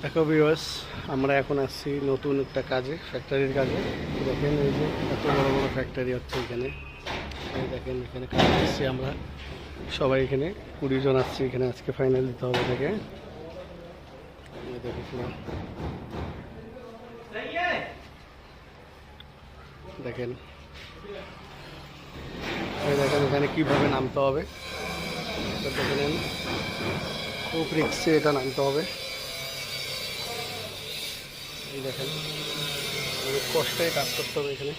দেখো ভিউয়ার্স, আমরা এখন আসছি নতুন একটা কাজে, ফ্যাক্টরির কাজে। দেখেন এই যে এত বড় বড় ফ্যাক্টরি হচ্ছে এখানে। এই দেখেন এখানে কাজ আসছি আমরা সবাই, এখানে 20 জন আসছি এখানে। আজকে ফাইনাল দিতে হবে থেকে। দেখেন এই দেখেন এখানে কীভাবে নামতে হবে। তো দেখে নেন, খুব রিক্সে এটা নামতে হবে। এই দেখেন অনেক কষ্টে কাজ করতে হবে এখানে।